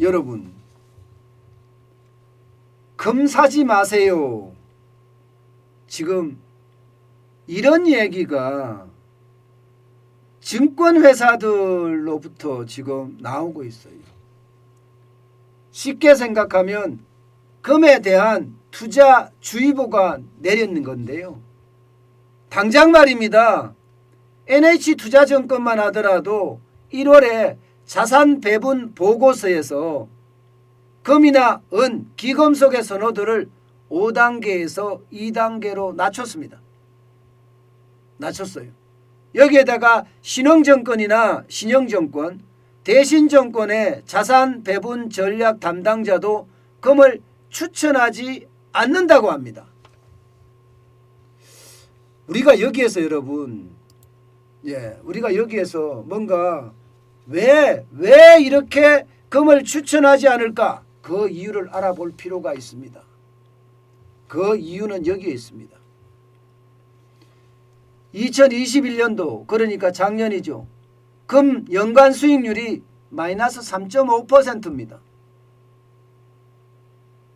여러분, 금 사지 마세요. 지금 이런 얘기가 증권회사들로부터 지금 나오고 있어요. 쉽게 생각하면 금에 대한 투자주의보가 내렸는 건데요. 당장 말입니다. NH투자증권만 하더라도 1월에 자산 배분 보고서에서 금이나 은, 기금속의 선호도를 5단계에서 2단계로 낮췄습니다. 낮췄어요. 여기에다가 신흥증권이나 신영증권, 대신증권의 자산 배분 전략 담당자도 금을 추천하지 않는다고 합니다. 우리가 여기에서 여러분, 우리가 여기에서 뭔가 왜 이렇게 금을 추천하지 않을까? 그 이유를 알아볼 필요가 있습니다. 그 이유는 여기에 있습니다. 2021년도 그러니까 작년이죠. 금 연간 수익률이 마이너스 3.5%입니다.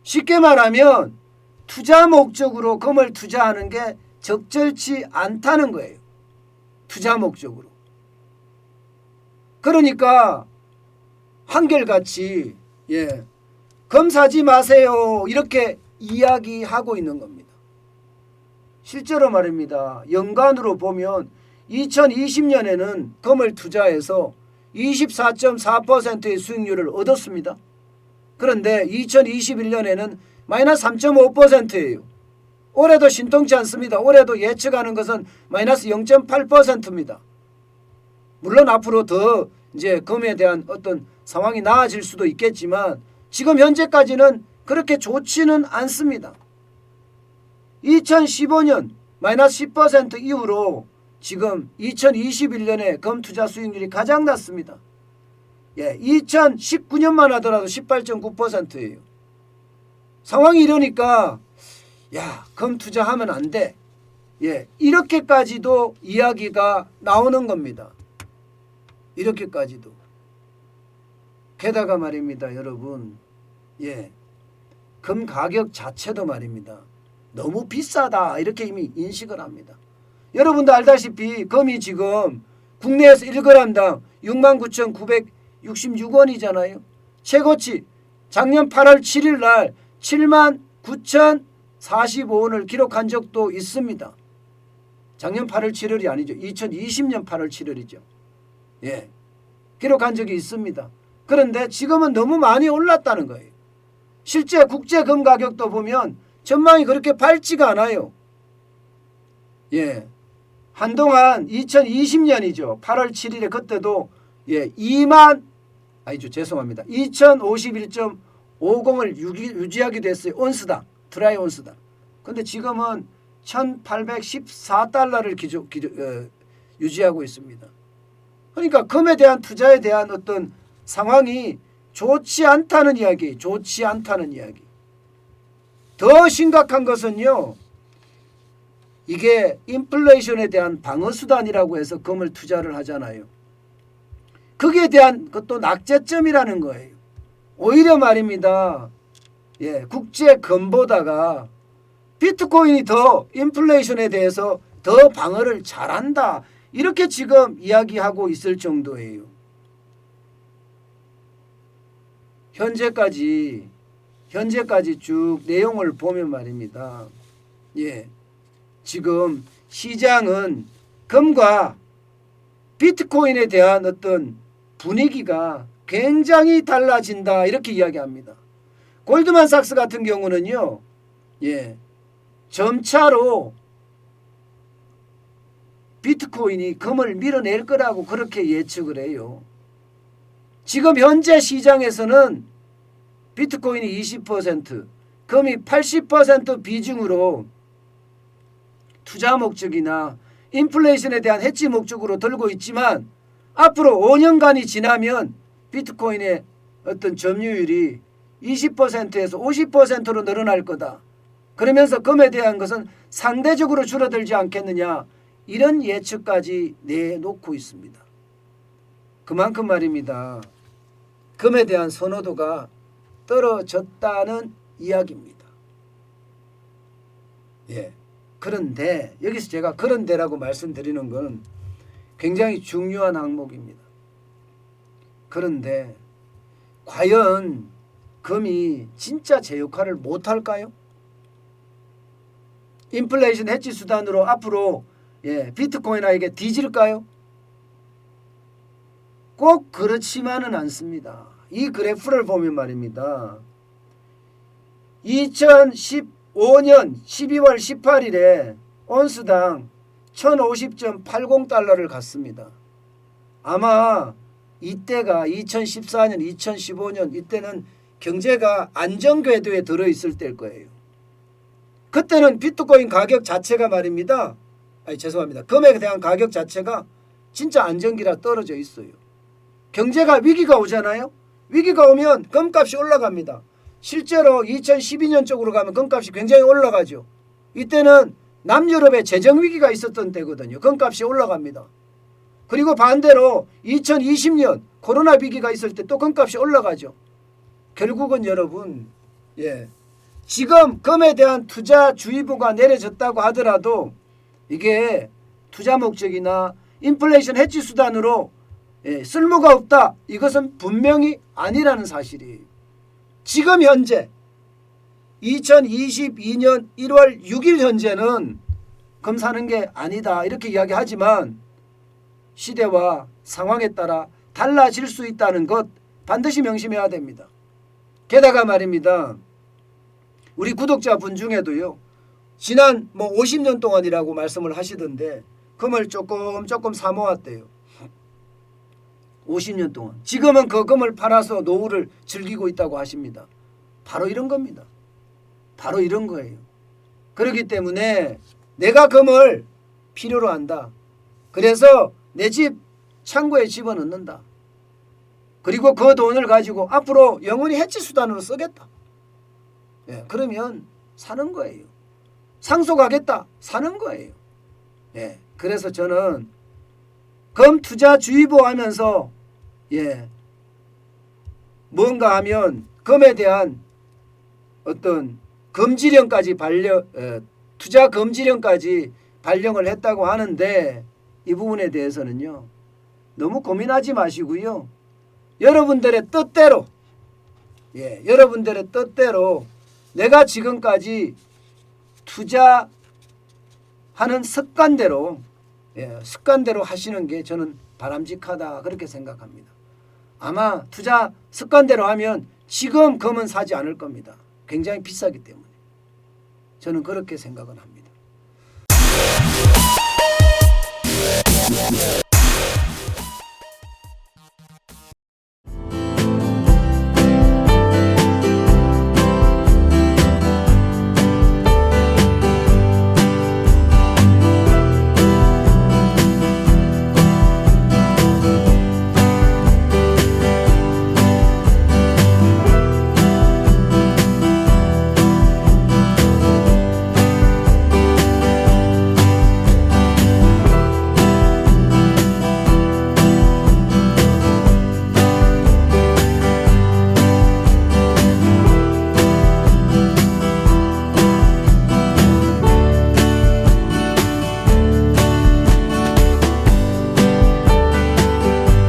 쉽게 말하면 투자 목적으로 금을 투자하는 게 적절치 않다는 거예요. 투자 목적으로. 그러니까 한결같이 금 사지 마세요 이렇게 이야기하고 있는 겁니다. 실제로 말입니다. 연간으로 보면 2020년에는 금을 투자해서 24.4%의 수익률을 얻었습니다. 그런데 2021년에는 마이너스 3.5%예요. 올해도 신통치 않습니다. 올해도 예측하는 것은 마이너스 0.8%입니다. 물론 앞으로 더 이제 금에 대한 어떤 상황이 나아질 수도 있겠지만 지금 현재까지는 그렇게 좋지는 않습니다. 2015년 마이너스 10% 이후로 지금 2021년에 금 투자 수익률이 가장 낮습니다. 2019년만 하더라도 18.9%예요. 상황이 이러니까 금 투자하면 안 돼. 이렇게까지도 이야기가 나오는 겁니다. 이렇게까지도. 게다가 말입니다, 여러분. 금 가격 자체도 말입니다. 너무 비싸다 이렇게 이미 인식을 합니다. 여러분도 알다시피 금이 지금 국내에서 1g당 69,966원이잖아요. 최고치 작년 8월 7일 날 79,045원을 기록한 적도 있습니다. 작년 8월 7일이 아니죠. 2020년 8월 7일이죠. 기록한 적이 있습니다. 그런데 지금은 너무 많이 올랐다는 거예요. 실제 국제 금 가격도 보면 전망이 그렇게 밝지가 않아요. 한동안 2020년이죠. 8월 7일에 그때도 2051.50을 유지하기도 했어요. 온스당, 드라이 온스당. 근데 지금은 1814달러를 유지하고 있습니다. 그러니까 금에 대한 투자에 대한 어떤 상황이 좋지 않다는 이야기, 좋지 않다는 이야기. 더 심각한 것은요, 이게 인플레이션에 대한 방어수단이라고 해서 금을 투자를 하잖아요. 거기에 대한 것도 낙제점이라는 거예요. 오히려 말입니다. 국제 금보다가 비트코인이 더 인플레이션에 대해서 더 방어를 잘한다. 이렇게 지금 이야기하고 있을 정도예요. 현재까지 쭉 내용을 보면 말입니다. 지금 시장은 금과 비트코인에 대한 어떤 분위기가 굉장히 달라진다 이렇게 이야기합니다. 골드만삭스 같은 경우는요. 점차로 비트코인이 금을 밀어낼 거라고 그렇게 예측을 해요. 지금 현재 시장에서는 비트코인이 20%, 금이 80% 비중으로 투자 목적이나 인플레이션에 대한 해지 목적으로 들고 있지만 앞으로 5년간이 지나면 비트코인의 어떤 점유율이 20%에서 50%로 늘어날 거다. 그러면서 금에 대한 것은 상대적으로 줄어들지 않겠느냐. 이런 예측까지 내놓고 있습니다. 그만큼 말입니다. 금에 대한 선호도가 떨어졌다는 이야기입니다. 예. 그런데 여기서 제가 그런데라고 말씀드리는 건 굉장히 중요한 항목입니다. 그런데 과연 금이 진짜 제 역할을 못할까요? 인플레이션 해지 수단으로 앞으로 비트코인에게 뒤질까요? 꼭 그렇지만은 않습니다. 이 그래프를 보면 말입니다. 2015년 12월 18일에 온스당 1050.80달러를 갔습니다. 아마 이때가 2014년, 2015년 이때는 경제가 안정궤도에 들어있을 때일 거예요. 그때는 비트코인 가격 자체가 말입니다. 죄송합니다. 금에 대한 가격 자체가 진짜 안정기라 떨어져 있어요. 경제가 위기가 오잖아요. 위기가 오면 금값이 올라갑니다. 실제로 2012년 쪽으로 가면 금값이 굉장히 올라가죠. 이때는 남유럽에 재정위기가 있었던 때거든요. 금값이 올라갑니다. 그리고 반대로 2020년 코로나 위기가 있을 때 또 금값이 올라가죠. 결국은 여러분 지금 금에 대한 투자 주의보가 내려졌다고 하더라도 이게 투자 목적이나 인플레이션 해지 수단으로 쓸모가 없다. 이것은 분명히 아니라는 사실이에요. 지금 현재 2022년 1월 6일 현재는 금 사는 게 아니다 이렇게 이야기하지만 시대와 상황에 따라 달라질 수 있다는 것 반드시 명심해야 됩니다. 게다가 말입니다. 우리 구독자분 중에도요. 지난 50년 동안이라고 말씀을 하시던데 금을 조금 사모았대요. 50년 동안. 지금은 그 금을 팔아서 노후를 즐기고 있다고 하십니다. 바로 이런 겁니다. 바로 이런 거예요. 그렇기 때문에 내가 금을 필요로 한다. 그래서 내 집 창고에 집어넣는다. 그리고 그 돈을 가지고 앞으로 영원히 해치 수단으로 쓰겠다. 그러면 사는 거예요. 상속하겠다. 사는 거예요. 그래서 저는 금 투자 주의보 하면서 뭔가 하면 금에 대한 어떤 금지령까지 투자 금지령까지 발령을 했다고 하는데 이 부분에 대해서는요. 너무 고민하지 마시고요. 여러분들의 뜻대로 여러분들의 뜻대로 내가 지금까지 투자하는 습관대로 하시는 게 저는 바람직하다 그렇게 생각합니다. 아마 투자 습관대로 하면 지금 금은 사지 않을 겁니다. 굉장히 비싸기 때문에. 저는 그렇게 생각은 합니다.